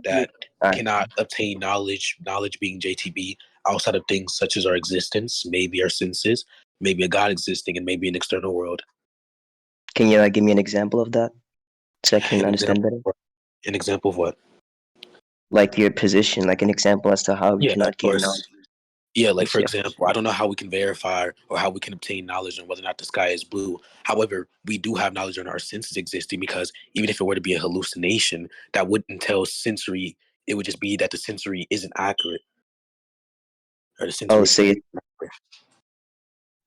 that Alright. cannot obtain knowledge being JTB, outside of things such as our existence, maybe our senses, maybe a God existing, and maybe an external world. Can you give me an example of that so I can An understand better? An example of what? Like your position, like an example as to how we Yeah, cannot of gain course. knowledge. Yeah, like for Yeah. example, I don't know how we can verify or how we can obtain knowledge on whether or not the sky is blue. However, we do have knowledge on our senses existing, because even if it were to be a hallucination, that wouldn't tell sensory. It would just be that the sensory isn't accurate, or the sensory Oh, so experience.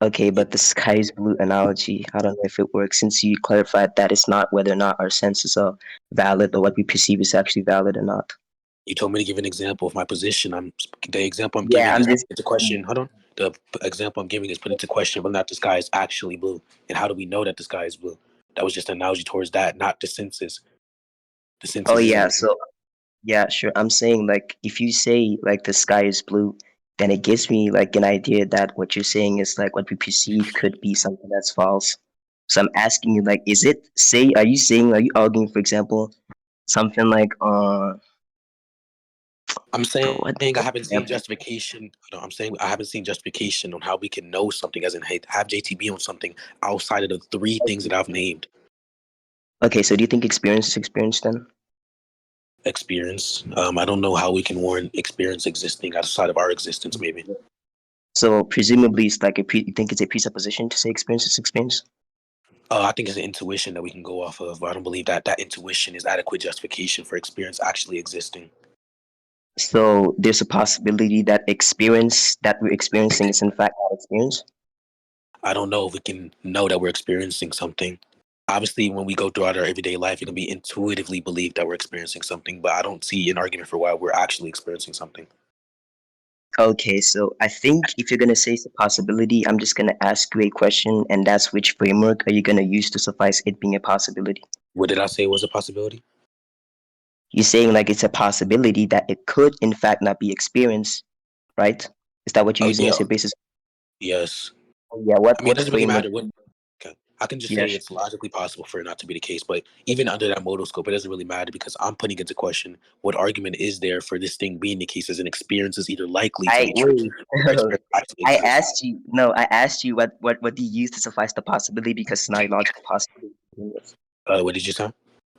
okay, Yeah. but the sky is blue analogy, I don't know if it works, since you clarified that it's not whether or not our senses are valid or what we perceive is actually valid or not. You told me to give an example of my position. The example I'm Yeah, giving I'm is just it's a question. Hold on. The example I'm giving is put into question whether or not the sky is actually blue, and how do we know that the sky is blue? That was just an analogy towards that, not the senses. The oh senses yeah, isn't. so yeah, sure. I'm saying like if you say like the sky is blue, then it gives me like an idea that what you're saying is like what we perceive could be something that's false. So I'm asking you like, is it say are you arguing, for example, something like I'm bro, saying I what haven't seen example? justification. No, I'm saying I haven't seen justification on how we can know something, as in have JTB on something outside of the three things that I've named. Okay, so do you think experience is experience then? Experience. I don't know how we can warrant experience existing outside of our existence. Maybe. So presumably it's like you think it's a presupposition to say experience is experience? I think it's an intuition that we can go off of, but I don't believe that intuition is adequate justification for experience actually existing. So there's a possibility that experience that we're experiencing is in fact not experience? I don't know if we can know that we're experiencing something. Obviously, when we go throughout our everyday life, it can be intuitively believed that we're experiencing something, but I don't see an argument for why we're actually experiencing something. Okay, so I think if you're gonna say it's a possibility, I'm just gonna ask you a question, and that's which framework are you gonna use to suffice it being a possibility? What did I say was a possibility? You're saying like it's a possibility that it could in fact not be experienced, right? Is that what you're Oh using yeah, as your basis? yes. Yeah, I mean, it what doesn't really framework? matter what. Okay. I can just Yeah, say it's logically possible for it not to be the case, but even under that modal scope, it doesn't really matter, because I'm putting into question what argument is there for this thing being the case, as an experience is either likely to I be true wait. or experience actually I exists. asked you. No, I asked you what do you use to suffice the possibility because it's not a logical possibility. to begin with. What did you say?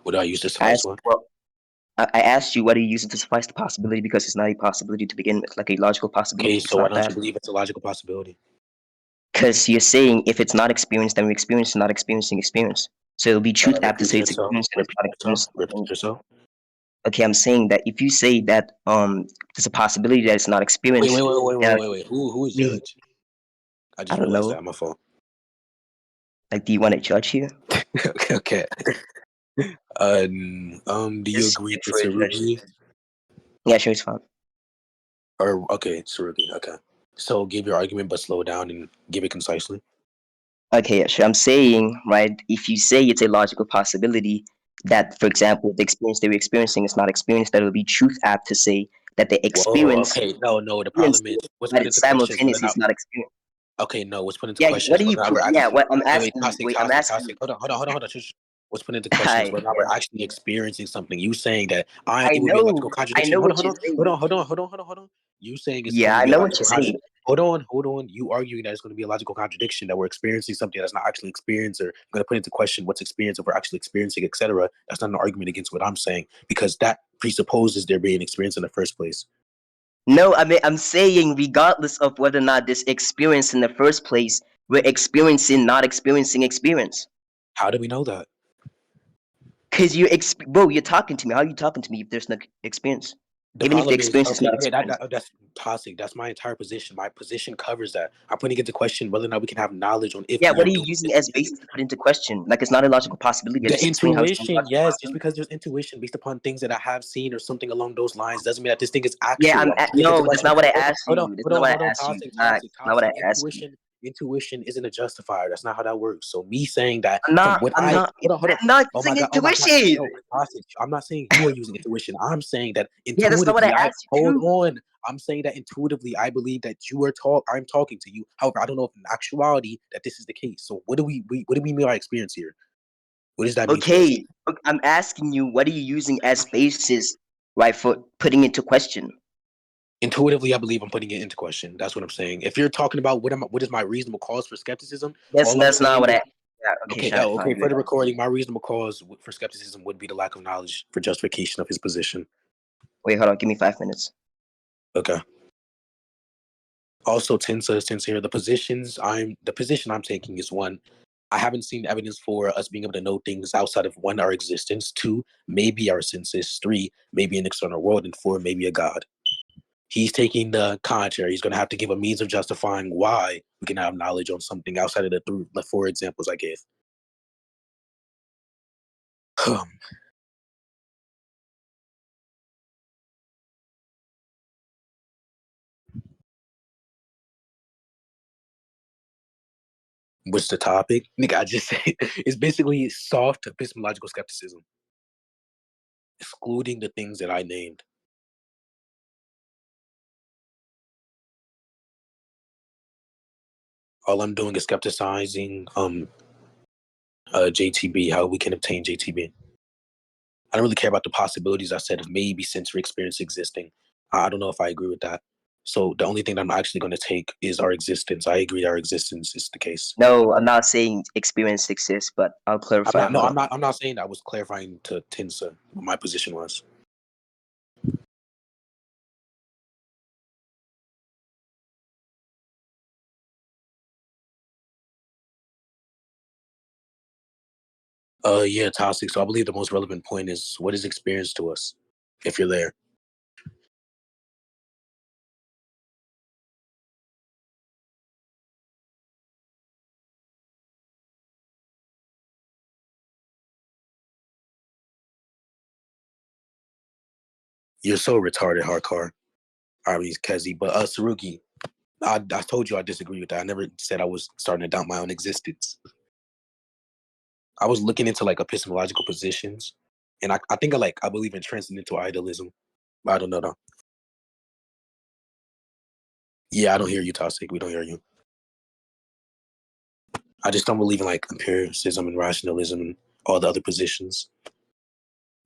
What do I use to I suffice asked, what? well, I asked you what are you using to suffice the possibility because it's not a possibility to begin with, like a logical Okay, possibility. It's so why not don't that. you believe it's a logical possibility? Because you're saying if it's not experienced, then we're experiencing not experiencing experience. So it'll be truth apt to Repeat say it's yourself. experienced and it's Repeat not yourself. experienced. Repeat yourself. Okay, I'm saying that if you say that there's a possibility that it's not Wait, wait, experienced, wait, wait, then wait, wait, wait. Who is me, judge? I I just don't realized know. that. My fault. Like, do you want to judge here? Okay, okay. Do you Just agree with for a judge. Sarugi? Yeah, sure, it's fine. Or okay, Sarugi. Okay. So give your argument, but slow down and give it concisely. Okay, yeah, sure. I'm saying, right, if you say it's a logical possibility that, for example, the experience they were experiencing is not experience, that it would be truth apt to say that the Whoa. experience Okay. No, no. The experience problem is what's that put it's into question is whether or simultaneously not. is not experience. Okay, no. What's put into Yeah, question what is do you whether or not prove? we're Yeah, actually. what I'm Wait, wait, asking, toxic, wait, I'm toxic, asking. toxic. Hold on. What's put into question is Hi, whether or not we're actually experiencing something. You saying that it would be a logical I contradiction. know Hold on, what hold you're on, hold saying. on, hold on, hold on, hold on, hold on. You saying it's Yeah, going to I be a know what logical you're contradiction. saying. Hold on. You arguing that it's going to be a logical contradiction, that we're experiencing something that's not actually experienced, or going to put into question what's experience if we're actually experiencing, etc. That's not an argument against what I'm saying, because that presupposes there being experience in the first place. No, I mean, I'm saying regardless of whether or not this experience in the first place, we're experiencing not experiencing experience. How do we know that? Because bro, you're talking to me. How are you talking to me if there's no experience? The Even if the problem is, experience is okay, not yeah, experience. that's toxic. That's my entire position. My position covers that. I'm putting into question whether or not we can have knowledge on if Yeah, we what are are you doing using this. as basis to put into question? Like it's not a logical possibility. I The just explained how it's not a intuition, logical yes, just possibility. because there's intuition based upon things that I have seen or something along those lines doesn't mean that this thing is Yeah, actual. I'm putting into no, that's question. not what I asked Hold on, you. That's hold not on, what I hold on. asked you. Toxic, That's toxic, not what toxic. I asked you. Intuition isn't a justifier. That's not how that works. So me saying that I'm from not. what I'm I not. hold on. I'm not Oh my using god, oh my god. intuition. No, toxic. I'm not saying you are using intuition. I'm saying that Yeah, that's not what I intuitively I asked you hold too. on. I'm saying that intuitively I believe that I'm talking to you. However, I don't know if in actuality that this is the case. So what do we mean by experience here? What does that mean to us? Okay, I'm asking you, what are you using as basis right? For putting into question. Intuitively, I believe I'm putting it into question. That's what I'm saying. If you're talking about what is my reasonable cause for skepticism, That's all I'm that's not saying what is I. Yeah, okay, okay. Shad, Okay. fine. For the recording, my reasonable cause for skepticism would be the lack of knowledge for justification of his position. Wait, hold on. Give me 5 minutes. Okay. Also, Tinsa here, the position I'm taking is one. I haven't seen evidence for us being able to know things outside of one, our existence, two, maybe our senses, three, maybe an external world, and four, maybe a God. He's taking the contrary. He's going to have to give a means of justifying why we can have knowledge on something outside of the four examples I gave. What's the topic? Nigga, I just said it's basically soft epistemological skepticism, excluding the things that I named. All I'm doing is skepticizing JTB, how we can obtain JTB. I don't really care about the possibilities I said of maybe sensory experience existing. I don't know if I agree with that. So the only thing that I'm actually going to take is our existence. I agree our existence is the case. No, I'm not saying experience exists, but I'll I'm clarify. not. No, Hold I'm on. not. I'm not saying that. I was clarifying to Tinsa what my position was. Yeah, toxic. So I believe the most relevant point is what is experience to us, if you're there. You're so retarded, hardcore. I mean, Kezi, but Saruki, I told you I disagree with that. I never said I was starting to doubt my own existence. I was looking into like epistemological positions, and I think I believe in transcendental idealism. I don't know though. Yeah, I don't hear you, Toxic. We don't hear you. I just don't believe in like empiricism and rationalism and all the other positions.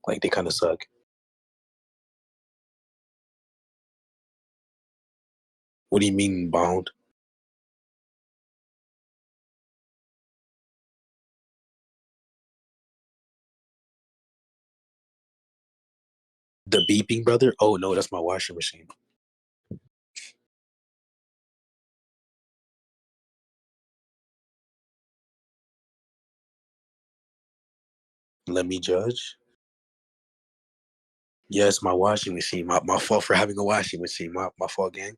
Like they kind of suck. What do you mean bound? The beeping brother? Oh no, that's my washing machine. Let me judge. Yes, my washing machine. My fault for having a washing machine. My fault, gang.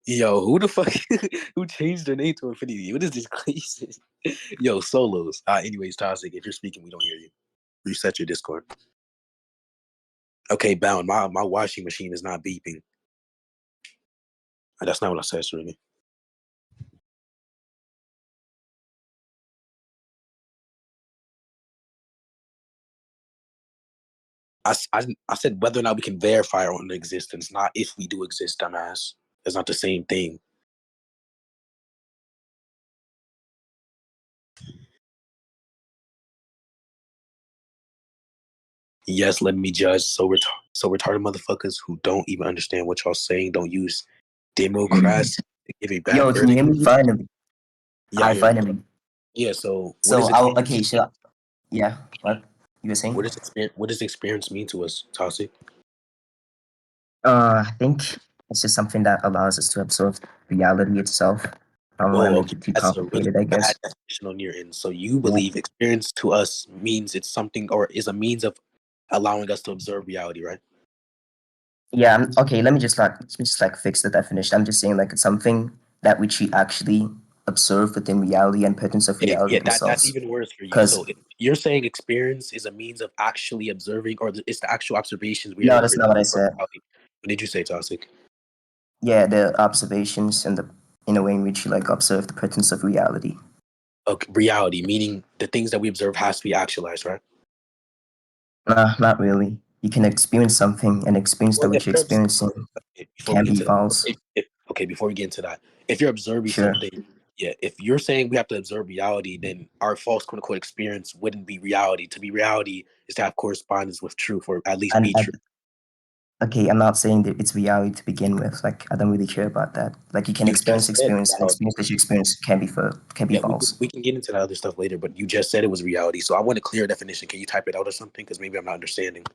Yo, who the fuck who changed their name to Infinity? What is this crazy? Yo, solos. Anyways, Toxic, if you're speaking, we don't hear you. Reset your Discord. Okay, bound. My washing machine is not beeping. That's not what I said, Serena. I said whether or not we can verify our own existence, not if we do exist, dumbass. It's not the same thing. Yes, let me judge. So retarded motherfuckers who don't even understand what y'all saying don't use democracy to give a bad Yo, can you hear verdict. me finally? Yeah, I I hear you. finally. Yeah, so what So is I'll experience? okay. So yeah, what you were saying? What does experience mean to us, Toxic? I think it's just something that allows us to observe reality itself. I don't want to Oh, make okay. it too That's a really complicated, I bad guess. definition on your end. So you Yeah. believe experience to us means it's something or is a means of allowing us to observe reality, right? Yeah. Okay. Let me just fix the definition. I'm just saying like it's something that which we actually observe within reality and patterns of reality Yeah, that's themselves. even worse for you. So Because if you're saying experience is a means of actually observing, or it's the actual observations we are no, able that's to not what I receive from said. reality. What did you say, Toxic? Yeah, the observations and the in a way in which you like observe the patterns of reality. Okay, reality, meaning the things that we observe has to be actualized, right? Not really. You can experience something, and experience that Well, which if you're you're experiencing before we can get be to that, false. okay, before we get into that, if you're observing Sure. something Yeah, if you're saying we have to observe reality, then our false quote unquote experience wouldn't be reality. To be reality is to have correspondence with truth, or at least And be true. okay, I'm not saying that it's reality to begin with. Like, I don't really care about that. Like, you can You experience just said experience, and reality. experience that you experience can be Yeah, false. we can get into that other stuff later, but you just said it was reality. So I want a clear definition. Can you type it out or something? Because maybe I'm not understanding.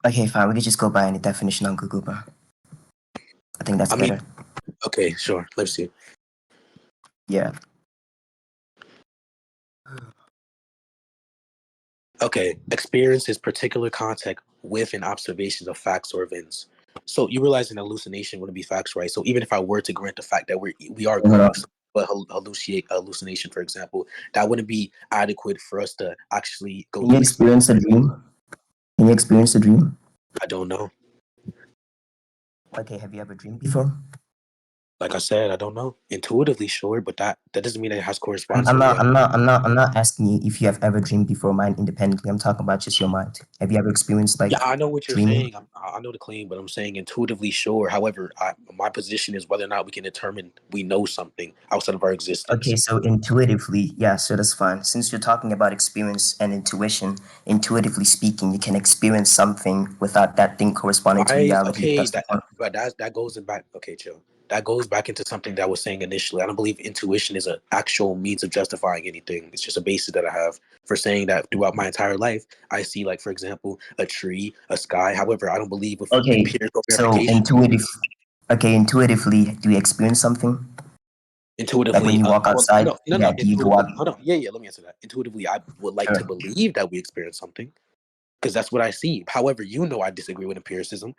Okay, fine. We can just go by any definition on Google, bro. I think that's I mean, better. okay, sure. Let's see. Yeah. Okay, experience is particular contact with and observations of facts or events. So you realize an hallucination wouldn't be facts, right? So even if I were to grant the fact that we are Hold agreeing on. with but hallucination, for example, that wouldn't be adequate for us to actually go Can you through experience. experience a dream? Can you experience a dream? I don't know. Okay, have you ever dreamed before? Like I said, I don't know. Intuitively, sure, but that doesn't mean that it has I'm, correspondence I'm to not. reality. I'm not asking you if you have ever dreamed before mind independently. I'm talking about just your mind. Have you ever experienced Yeah, like I know what you're dreaming? saying. I know the claim, but I'm saying intuitively sure. However, my position is whether or not we can determine we know something outside of our existence. Okay, so intuitively, yeah, so that's fine. Since you're talking about experience and intuition, intuitively speaking, you can experience something without that thing corresponding to Why is reality. If okay? that's the That point. but that goes in back. Okay, chill. That goes back into something that I was saying initially. I don't believe intuition is an actual means of justifying anything. It's just a basis that I have for saying that throughout my entire life, I see, like, for example, a tree, a sky. However, I don't believe with Okay, empirical so verification. intuitively, do you experience something? Like when Intuitively, you walk well, outside, no. yeah, do you walk? Intuitively, hold on. Yeah. Let me answer that. Intuitively, I would like to Sure. believe that we experience something because that's what I see. However, I disagree with empiricism.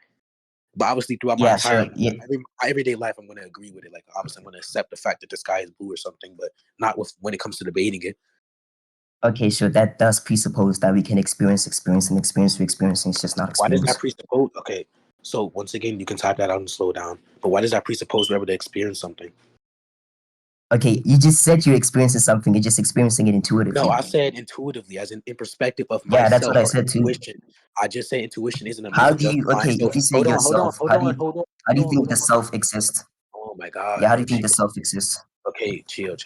But obviously, throughout my Yeah, entire sure. life, Yeah. my everyday life, I'm going to agree with it. Like, obviously, I'm going to accept the fact that the sky is blue or something, but not when it comes to debating it. Okay, so that does presuppose that we can experience and experience we experiencing is just not Why does that experience. presuppose? Okay, so once again, you can type that out and slow down. But why does that presuppose we're able to experience something? Okay, you just said you're experiencing something, you're just experiencing it No, intuitively. I said intuitively, as in perspective of Yeah, that's what myself I or said too. intuition. I just say intuition isn't a means How of do you justifying. okay, So if you say hold on, hold on, yourself, hold on, hold on, how do you think hold the on. self exists? Oh my Yeah, God, how do bro, you think chill. the self exists? Okay, chill.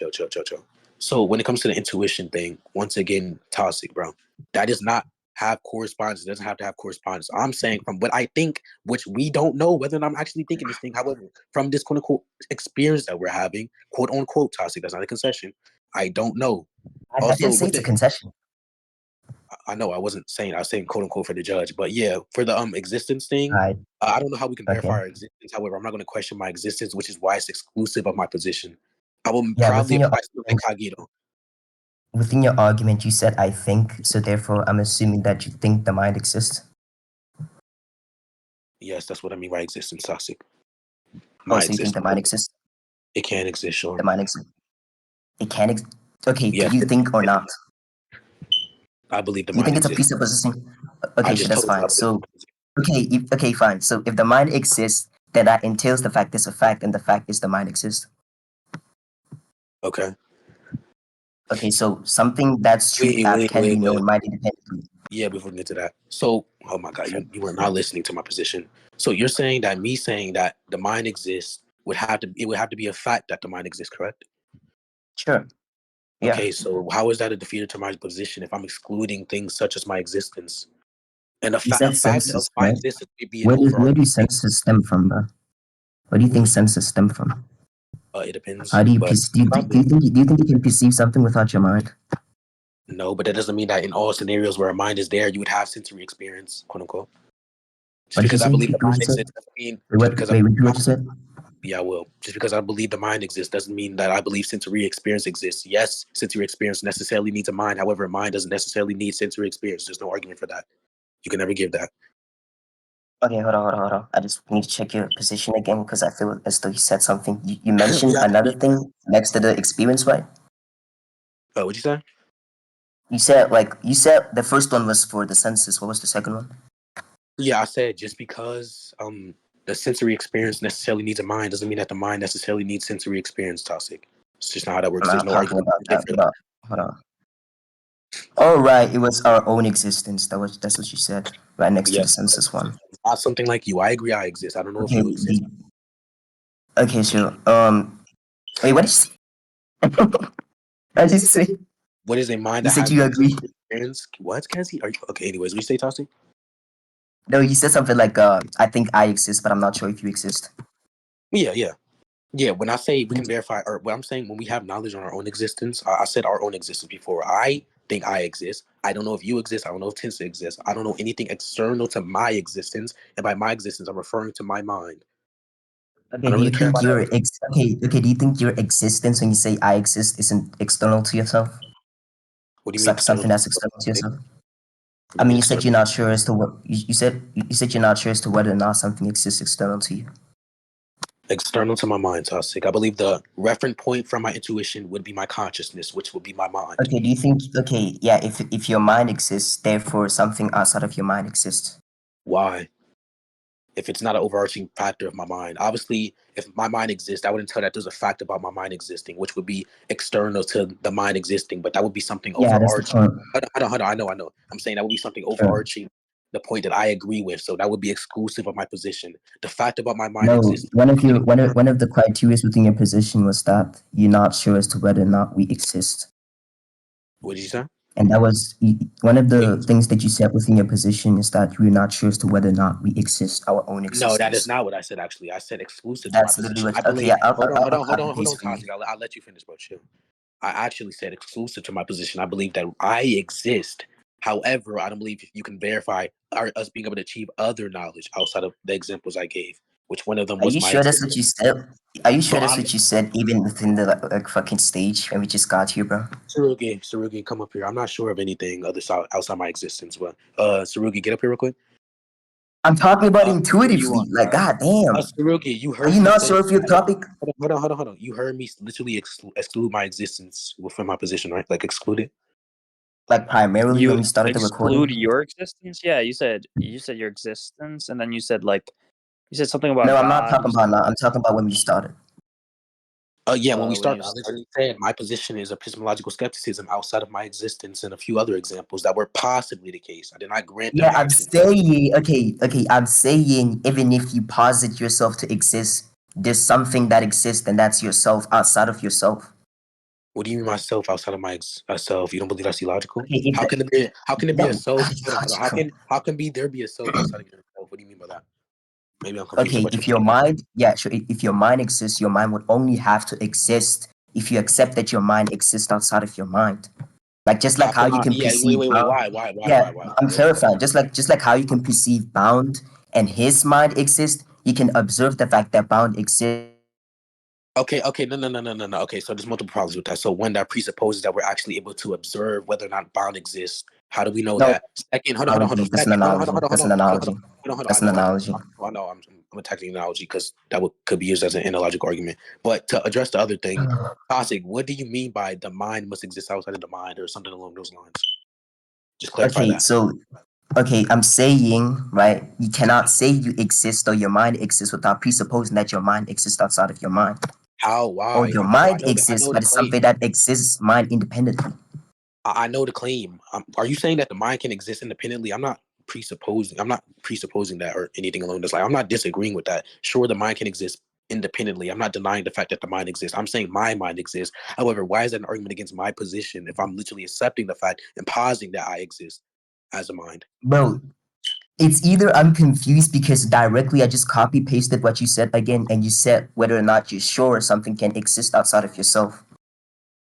So when it comes to the intuition thing, once again, toxic, bro. That does not have correspondence. It doesn't have to have correspondence. I'm saying from what I think, which we don't know whether or not I'm actually thinking this thing. However, from this quote unquote experience that we're having, quote unquote toxic, that's not a concession. I don't know. I Also, didn't say with it's a the concession. I know I wasn't saying I was saying quote unquote for the judge, but yeah, for the existence thing, Alright, I don't know how we can verify okay. our existence. However, I'm not going to question my existence, which is why it's exclusive of my position. I will Yeah, proudly apply still incognito. within your argument you said I think, so therefore I'm assuming that you think the mind exists. Yes, that's what I mean by existence, toxic. Oh, My so you think the existence. mind exists? It can exist, The sure. mind exists. It can okay, do Yes, you think or not? I believe the Do you mind think it's a exists. presupposition? I Okay, sure, just that's told you I fine. believe. So okay, fine. So if the mind exists, then that entails the fact is a fact, and the fact is the mind exists. Okay. Okay, so something that's true can be Wait. known mind independently. Yeah, before we get to that. So, oh my God, Sure. you were not listening to my position. So you're saying that me saying that the mind exists would have to be a fact that the mind exists, correct? Sure. Yeah. Okay, so how is that a defeater to my position if I'm excluding things such as my existence? And You a said fact of senses, my right? existence may be an Where do overarching thing. senses stem from, bro? Where do you think senses stem from? It depends, How do you but probably do you think you can perceive something without your mind? no. But that doesn't mean that in all scenarios where a mind is there, you would have sensory experience, quote unquote. Just What did you because I say? believe the Repeat what mind you said. exists doesn't mean just What? because I Wait, repeat believe what you said. yeah, I will. Just because I believe the mind exists doesn't mean that I believe sensory experience exists. Yes, sensory experience necessarily needs a mind. However, a mind doesn't necessarily need sensory experience. There's no argument for that. You can never give that. Okay, hold on. I just need to check your position again because I feel as though you said something. You mentioned Yeah. another thing next to the experience, right? What'd you say? You said the first one was for the senses. What was the second one? Yeah, I said just because the sensory experience necessarily needs a mind doesn't mean that the mind necessarily needs sensory experience, Toxic. It's just not how that I'm works. There's not no talking argument about that, for that. but hold on. Oh right, it was our own existence. That's what you said. Right next to the Yes. senses one. Not something like you. I agree I exist. I don't know if Okay, you exist. okay, sure. Wait, what is I just say What is a mind you that said has you agree. experience? What, Kenzie? Are you okay? Anyways, what you say, Tossy? No, you said something like I think I exist, but I'm not sure if you exist. Yeah, yeah. Yeah, when I say we can verify, or what I'm saying when we have knowledge on our own existence, I said our own existence before. I think I exist. I don't know if you exist. I don't know if Tensa exists. I don't know anything external to my existence. And by my existence, I'm referring to my mind. I Okay, don't do you really care think about your that. okay? Do you think your existence when you say I exist isn't external to yourself? What do you It's mean like external? something that's external to yourself. What do I you mean mean, you said external? you're not sure as to what you said you're not sure as to whether or not something exists external to you. External to my mind, Toxic. I believe the reference point from my intuition would be my consciousness, which would be my mind. Okay, do you think yeah, if your mind exists, therefore something outside of your mind exists? Why? If it's not an overarching factor of my mind. Obviously, if my mind exists, I wouldn't tell that there's a fact about my mind existing, which would be external to the mind existing, but that would be something Yeah, that's the overarching. point. Hold on, I know. I'm saying that would be something Sure. overarching, the point that I agree with. So that would be exclusive of my position. The fact about my mind No, existing, something. one of the criteria within your position was that you're not sure as to whether or not we exist. What did you say? And that was one of Wait, the things that you said within your position is that you're not sure as to whether or not we exist, our own no, that is existence. not what I said. Actually, I said exclusive to my That's literally position. what. I Okay, believe. yeah, Hold paste on, for you. Toxic. I'll let you finish, bro. Chill. I actually said exclusive to my position. I believe that I exist. However, I don't believe you can verify us being able to achieve other knowledge outside of the examples I gave, which one of them Are was you my sure that's what existence. you said? Are you sure Bro, that's I'm what you said even within the like fucking stage when we just got here, bro? Sarugi, come up here. I'm not sure of anything other outside my existence, but Sarugi, get up here real quick. I'm talking about What do you intuitively. want, Like, Kyle? god damn. Sarugi, you Are heard you me not say. sure if your topic? Hold on. You heard me literally exclude my existence from my position, right? Like exclude it. Like primarily when You we started the exclude recording? your existence? Yeah, you said your existence, and then you said like you said something about No, I'm not God. You talking said about now. like I'm talking about when we started. Yeah, when we when started, you I started. literally said my position is epistemological skepticism outside of my existence and a few other examples that were possibly the case. I did not grant them Yeah, I'm actually. saying okay. I'm saying even if you posit yourself to exist, there's something that exists, and that's yourself outside of yourself. What do you mean myself outside of my self? You don't believe that's illogical? Okay, if How the, can it be? How can it be a no, self? that is Hold on. logical. There be a self outside of yourself? What do you mean by that? Maybe I'm confused Okay, about your if your point. mind, yeah, sure. If your mind exists, your mind would only have to exist if you accept that your mind exists outside of your mind. Like just How like how can you I? can Yeah. perceive Wait. bound. Why? Yeah, I'm clarifying. Just like how you can perceive bound and his mind exists, you can observe the fact that bound exists. Okay. No. Okay, so there's multiple problems with that. So one, that presupposes that we're actually able to observe whether or not bound exists. How do we know No, that? Second, hold on. analogy. That's an Second, analogy. That's an analogy. That's an analogy. I know. I'm attacking the analogy because that could be used as an analogical argument. But to address the other thing, Toxic, what do you mean by the mind must exist outside of the mind or something along those lines? Just clarify Okay, that. so okay, I'm saying, right, you cannot say you exist or your mind exists without presupposing that your mind exists outside of your mind. How? Or Why? your Bro, mind I exists, know the but it's claim. something that exists mind independently. I know the claim. Are you saying that the mind can exist independently? I'm not presupposing. I'm not presupposing that or anything along those lines. I'm not disagreeing with that. Sure, the mind can exist independently. I'm not denying the fact that the mind exists. I'm saying my mind exists. However, why is that an argument against my position if I'm literally accepting the fact and positing that I exist as a mind? Bro, it's either I'm confused because directly I just copy pasted what you said again and you said whether or not you're sure something can exist outside of yourself.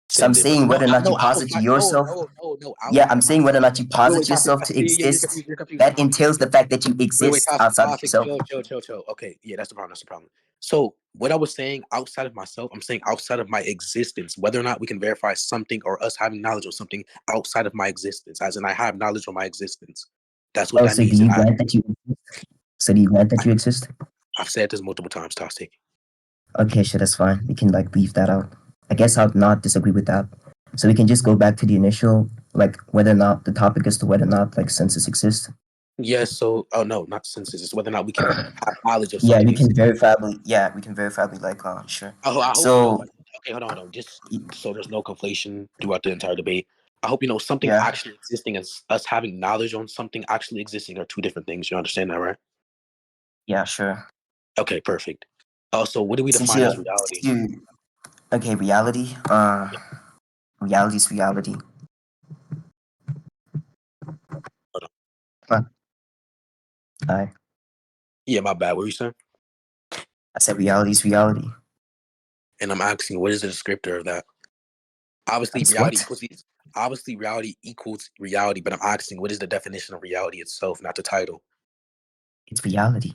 So I'm Send it, bro. saying No, whether or not you no, posit to outside. No, yourself. no, no, no, Yeah, outside I'm of saying whether or myself. not you Wait, posit toxic. yourself to Yeah, exist. you're confused. That entails the fact that you Wait, exist toxic, outside of toxic. yourself. Chill. Okay, yeah, that's the problem. That's the problem. So what I was saying outside of myself, I'm saying outside of my existence, whether or not we can verify something or us having knowledge of something outside of my existence, as in I have knowledge of my existence. That's what Oh, that so do means. you And grant that you exist? So do you grant that you exist? I've said this multiple times, toxic. Okay, sure, that's fine. We can like leave that out. I guess I'll not disagree with that. So we can just go back to the initial, like whether or not the topic is to whether or not like senses exist. Yes. So, oh no, not senses. It's whether or not we can have knowledge of Yeah, something we can existing. verifiably. Yeah, we can verifiably like sure. I hope you know. So Like, okay, hold on. Just so there's no conflation throughout the entire debate. I hope you know something yeah, actually existing and us having knowledge on something actually existing are two different things. You understand that, right? yeah, sure. Okay, perfect. Also, what do we Since define you, as reality? since you Okay, reality. Reality is reality. Hold on. Huh. Hi. Yeah, my bad. What were you saying? I said reality is reality. And I'm asking, what is the descriptor of that? Obviously, That's reality what? equals obviously reality equals reality, but I'm asking, what is the definition of reality itself, not the title? It's reality.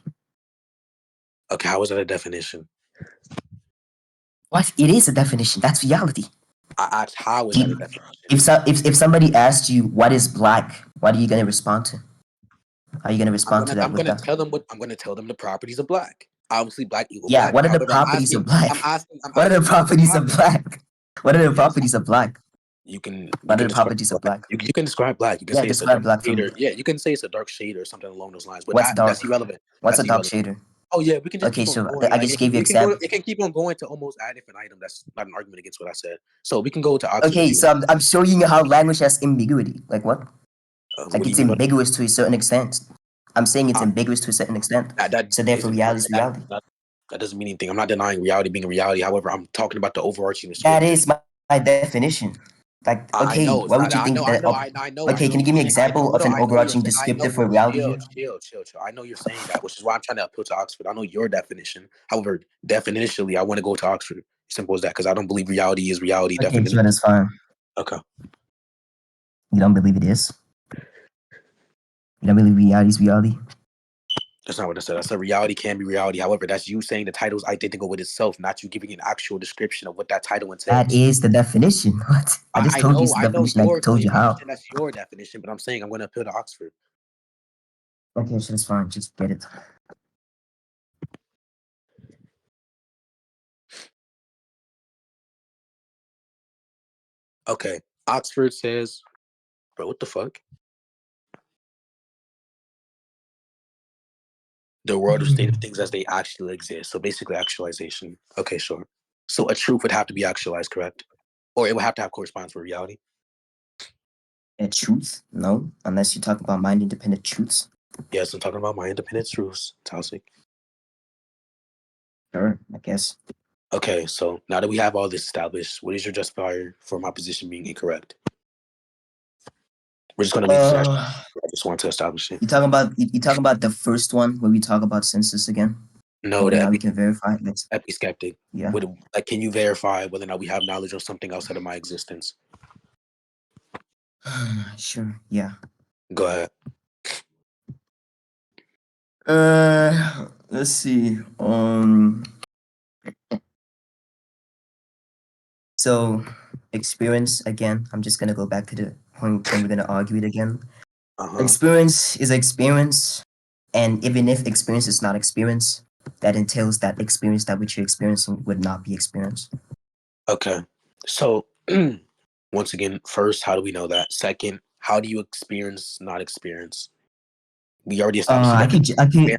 Okay, how is that a definition? What? It is a definition. That's reality. I asked, how is Do that a you- definition? if somebody asked you what is black, what are you gonna respond to? How are you gonna respond to that I'm with gonna that? tell them I'm gonna tell them the properties of black. Obviously, black equal Yeah. black. What are the However, properties of black? I'm What are the asking you what the properties of properties. black? What are the Yes, properties of black? you can What are the describe properties of black. black? You can describe black. You can Yeah, say it's a describe dark black for shade, me. or yeah, you can say it's a dark shade or something along those lines. But What's dark? that's irrelevant. What's a That's dark irrelevant. shader? Oh yeah, we can just Okay, keep on so going. I Like just gave you we can go. example. It can keep on going to almost add different item. That's not an argument against what I said. So we can go to Oxford if Okay, you so want. I'm showing you how language has ambiguity. Like what? What Like do you it's mean by ambiguous to a certain extent. I'm saying it's that? ambiguous to a certain extent. That So therefore, isn't reality is reality. that doesn't mean anything. I'm not denying reality being reality. However, I'm talking about the overarching That descriptor. is my definition. Like, I okay, know. what would you think that? I Okay, know can you you're give me an saying. I know. example Hold of on. an I know you're overarching saying. I know. descriptor for reality Chill, here? chill, chill, chill. I know you're saying that, which is why I'm trying to appeal to Oxford. I know your definition. However, definitionally, I want to go to Oxford. Simple as that, because I don't believe reality is reality. Okay, Definition. sure, that's fine. Okay. You don't believe it is? You don't believe reality is reality? That's not what I said. I said reality can be reality. However, that's you saying the title is identical with itself, not you giving an actual description of what that title That entails. is the definition. What? I just told you it's the I know definition. I your told claim. you I how. understand that's your definition, but I'm saying I'm going to appeal to Oxford. Okay, sure, that's fine. Just get it. Okay. Oxford says, bro, what the fuck? The world of state of things as they actually exist. So basically actualization. Okay, sure. So a truth would have to be actualized, correct? Or it would have to have correspondence with reality. A truth? No, unless you talk about mind independent truths. Yes, I'm talking about my independent truths, Tausig. Sure, I guess. Okay, so now that we have all this established, what is your justifier for my position being incorrect? We're just gonna leave this. I just want to establish it. You talking about the first one where we talk about census again? No, Whether or not we can verify it. episkeptic. Yeah. Like, can you verify whether or not we have knowledge of something outside of my existence? Sure. Yeah. Go ahead. Let's see. So experience again. I'm just gonna go back to the point. Then we're gonna argue it again. Uh-huh. Experience is experience, and even if experience is not experience, that entails that experience that which you're experiencing would not be experience. Okay. So once again, first, how do we know that? Second, how do you experience not experience? We already established I could.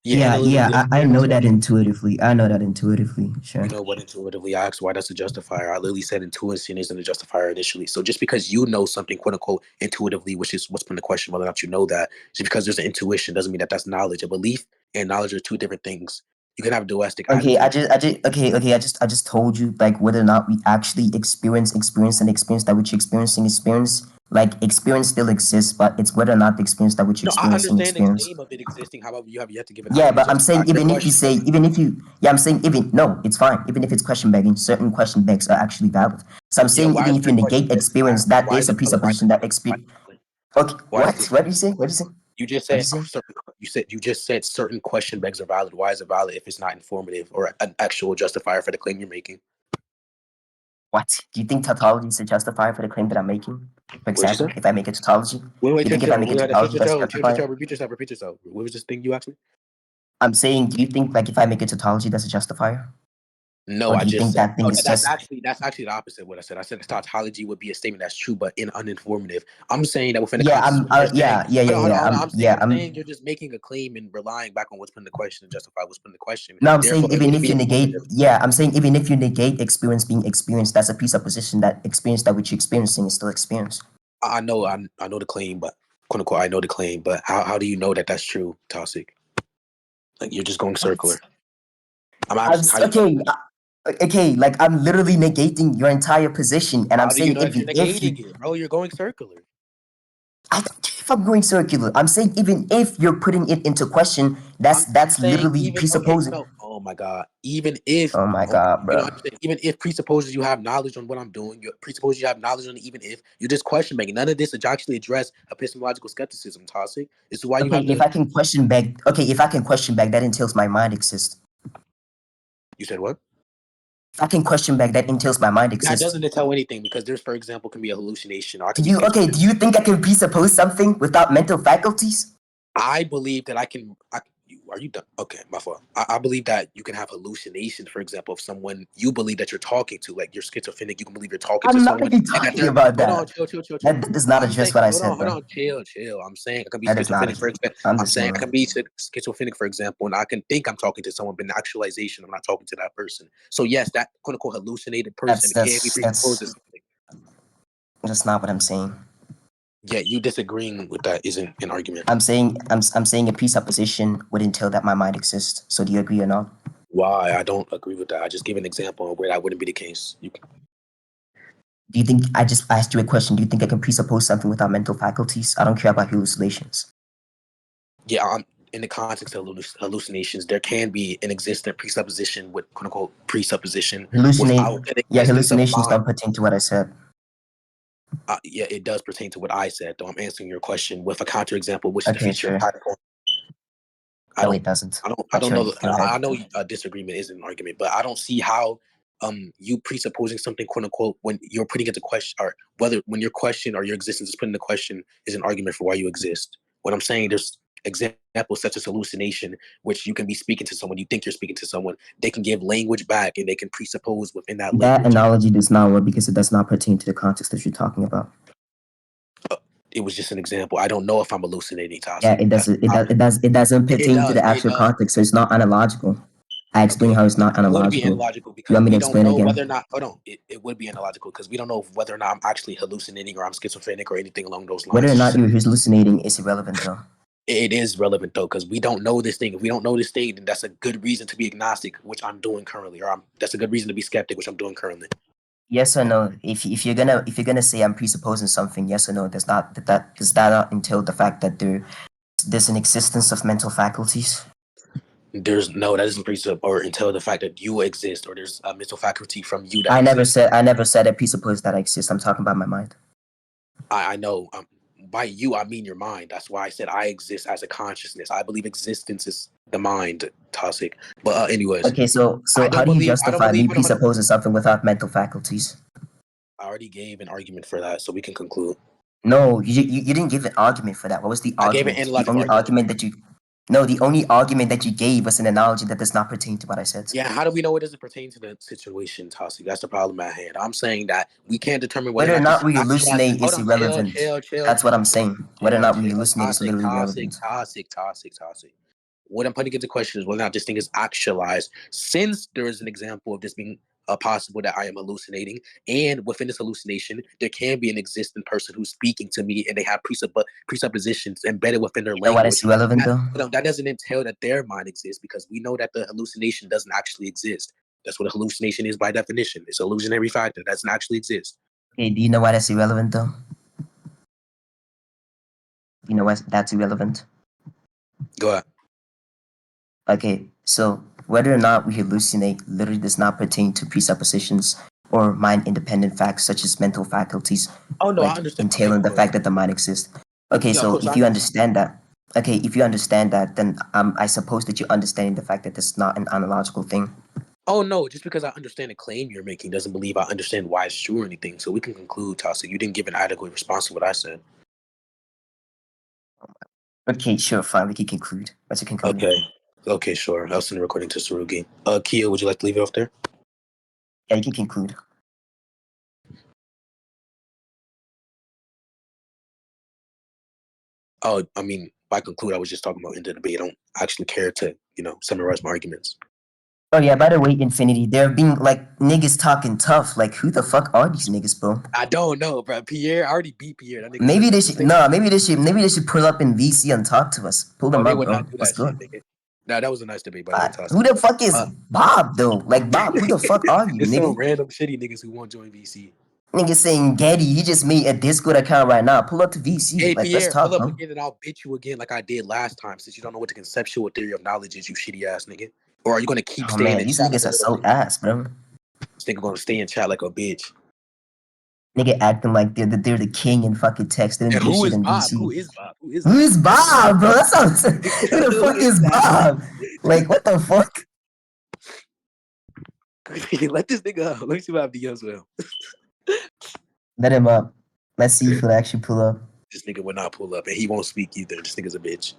Yeah, analytically I know experience. that intuitively. I know that intuitively. Sure. You know what intuitively I asked, why that's a justifier. I literally said intuition isn't a justifier initially. So just because you know something, quote unquote, intuitively, which is what's been the question, whether or not you know that, just because there's an intuition doesn't mean that that's knowledge. A belief and knowledge are two different things. You can have dualistic Okay, items. I just told you like whether or not we actually experience and experience that which you're experiencing experience. Like experience still exists, but it's whether or not the experience that which you're No, I experiencing understand the experience. claim of it existing. However, you have yet to give an Yeah, item to but I'm justify saying your even if you question. say even if you I'm saying even no, it's fine. Even if it's question begging, certain question begs are actually valid. So I'm Yeah, saying why even is if it you a question negate that is experience, valid? that Why is is a it valid? presupposition that experience. Okay, Why is what? it? What did you say? What did you say? You just What did said you say? certain question begs are valid. Why is it valid if it's not informative or an actual justifier for the claim you're making? What? Do you think tautology is a justifier for the claim that I'm making? For What'd you example, say? if I make a tautology, do Wait, you chill, think if I chill. make a Wait, tautology that's a chill, chill, justifier? repeat yourself. What was this thing you asked me? I'm saying, do you think like if I make a tautology that's a justifier? No, Or I do you just think said that thing no. is just That's actually the opposite of what I said. I said tautology would be a statement that's true but uninformative. I'm saying that within the yeah, context of what you're saying. Hold on. I'm I'm saying you're just making a claim and relying back on what's put in the question to justify what's put in the question. no, I'm Therefore, saying it even wouldn't if be you negate informative. I'm saying even if you negate experience being experienced, that's a presupposition that experience that which you're experiencing is still experience. I know the claim, but quote unquote I know the claim, but how do you know that that's true, Toxic? Like you're just going What? circular. I'm asking how you Okay, Okay, like I'm literally negating your entire position, and I'm How do you saying know that you're even if you, negating it, bro? You're going circular. I don't care if I'm going circular. I'm saying even if you're putting it into question, I'm that's saying literally even okay, presupposing. no. Oh my god. Even if Oh my okay, god, you know bro. what I'm saying? Even if presupposes you have knowledge on what I'm doing, you presuppose you have knowledge on it, even if you're just question making. None of this is actually address epistemological skepticism, Toxic. This is why you Okay, have if the I can question back, okay, if I can question back, that entails my mind exists. you said what? If I can question back, that entails my mind That exists. doesn't tell anything because there's, for example, can be a hallucination or I Do can be you okay? schizophrenic. Do you think I can presuppose something without mental faculties? I believe that I can. Are you done? Okay, my fault. I believe that you can have hallucinations, for example, of someone you believe that you're talking to, like you're schizophrenic. You can believe you're talking to I'm not someone even and that talking they're. about Hold on, that. chill, chill, chill, chill. That does not I'm saying, address what I hold on, said, hold though. on, chill, chill. I'm saying I can be That is not schizophrenic, for address. example. I'm I'm just saying I saying. can be schizophrenic, for example, and I can think I'm talking to someone, but in actualization, I'm not talking to that person. So yes, that quote unquote hallucinated person That's can be that's presupposed that's as something. that's not what I'm saying. Yeah, you disagreeing with that isn't an argument. I'm saying a presupposition would entail that my mind exists. So do you agree or not? Why? I don't agree with that. I just gave an example of where that wouldn't be the case. Do you think I just asked you a question? Do you think I can presuppose something without mental faculties? I don't care about hallucinations. Yeah, in the context of hallucinations, there can be an existent presupposition with quote unquote presupposition Hallucinate. without an Yeah, existence of hallucinations mind. don't pertain to what I said. Yeah, it does pertain to what I said, though. I'm answering your question with a counterexample, which Okay, defeats your sure. entire point. I No, don't, it doesn't. I But don't sure, know. go ahead. I know disagreement isn't an argument, but I don't see how you presupposing something quote unquote when you're putting into question or whether when your question or your existence is put into question is an argument for why you exist. What I'm saying, there's examples such as hallucination, which you can be speaking to someone, you think you're speaking to someone, they can give language back and they can presuppose within that That language. analogy does not work because it does not pertain to the context that you're talking about. It was just an example. I don't know if I'm hallucinating, Yeah, Toxic. it That's doesn't. It doesn't it pertain to the does. It actual does. context, so it's not analogical. I explain Okay. how it's not It would be analogical. illogical You because want me to we don't explain know again? whether or not. Hold on. It would be illogical because we don't know whether or not I'm actually hallucinating or I'm schizophrenic or anything along those Whether lines. or It's not just you're hallucinating is irrelevant, though. it is relevant though because we don't know this thing. If we don't know this thing, then that's a good reason to be agnostic, which I'm doing currently, or that's a good reason to be skeptic, which I'm doing currently. Yes or no? If you're gonna say I'm presupposing something, yes or no? Does that not entail the fact that there's an existence of mental faculties? There's no that doesn't presupp or until the fact that you exist or there's a mental faculty from you that exists. I never said I presuppose that I exist. I'm talking about my mind. I know by you I mean your mind. That's why I said I exist as a consciousness. I believe existence is the mind, Toxic. But anyways, Okay, I how don't do you believe I don't justify me believe hold on. presupposing something without mental faculties? I already gave an argument for that, so we can conclude. No, you didn't give an argument for that. What was the I gave an argument? The analogical only argument. argument that you No, the only argument that you gave was an analogy that does not pertain to what I said. Yeah, how do we know it doesn't pertain to the situation, Toxic? That's the problem at hand. I'm saying that we can't determine whether or Whether or not not this we actualized. hallucinate Hold is on, chill, irrelevant. chill, chill, That's what I'm chill, saying. Whether or chill, not we chill. hallucinate is Toxic, literally toxic, irrelevant. toxic, toxic, toxic. What I'm putting into question is whether or not this thing is actualized, since there is an example of this being possible that I am hallucinating, and within this hallucination, there can be an existing person who's speaking to me, and they have presuppositions embedded within their You know what is language. irrelevant though? That doesn't entail that their mind exists because we know that the hallucination doesn't actually exist. That's what a hallucination is by definition. It's an illusionary factor that doesn't actually exist. Okay, do you know why that's irrelevant though? You know what that's irrelevant? Go ahead. Okay, so whether or not we hallucinate literally does not pertain to presuppositions or mind independent facts such as mental faculties, Oh no, I like understand. Okay, entailing the cool. fact that the mind exists. Okay, Yeah, of so course I understand. if you understand that, then I suppose that you're understanding the fact that this is not an analogical thing. Oh no, just because I understand the claim you're making doesn't believe I understand why it's true or anything. So we can conclude, Tasa. You didn't give an adequate response to what I said. Okay, sure, fine, we can conclude. What's your conclusion? Okay. Okay, sure. I'll send the recording to Sarugi. Kia, would you like to leave it off there? Yeah, you can conclude. Oh, I mean, by conclude, I was just talking about in the debate. I don't actually care to, summarize my arguments. Oh yeah, by the way, Infinity, they're being like niggas talking tough. Like who the fuck are these niggas, bro? I don't know, bro. Pierre, I already beat Pierre. That nigga Maybe said they should maybe they should pull up in VC and talk to us. Pull oh, them they up, would bro. not do What's that shit, good? nigga. Nah, that was a nice debate, by the way, Toss. Who the fuck is Uh, Bob though? Like Bob, who the fuck are you, It's some nigga? random shitty niggas who won't join VC. Nigga saying Getty, he just made a Discord account right now. Pull up to VC. Hey, Like, let's Pierre, pull talk, up bro. again and I'll bitch you again like I did last time since you don't know what the conceptual theory of knowledge is, you shitty ass nigga. Or are you gonna keep Oh staying man, in these chat like niggas a are little so bitch? ass, bro. This nigga gonna stay in chat like a bitch. Nigga acting like they're the king and fucking text. They didn't And do who shit is in Bob? VC. Who is Bob? Who is Who that? is Bob, bro? That sounds. Who the Who fuck is is that? Bob? Like, what the fuck? Let this nigga up. Let me see what I have DMs with him. Let him up. Let's see if he'll actually pull up. This nigga will not pull up and he won't speak either. This nigga's a bitch.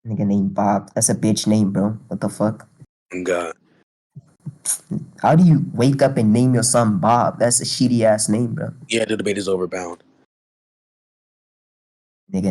Nigga named Bob. That's a bitch name, bro. What the fuck? Oh, God. How do you wake up and name your son Bob? That's a shitty ass name, bro. Yeah, the debate is overbound. Nigga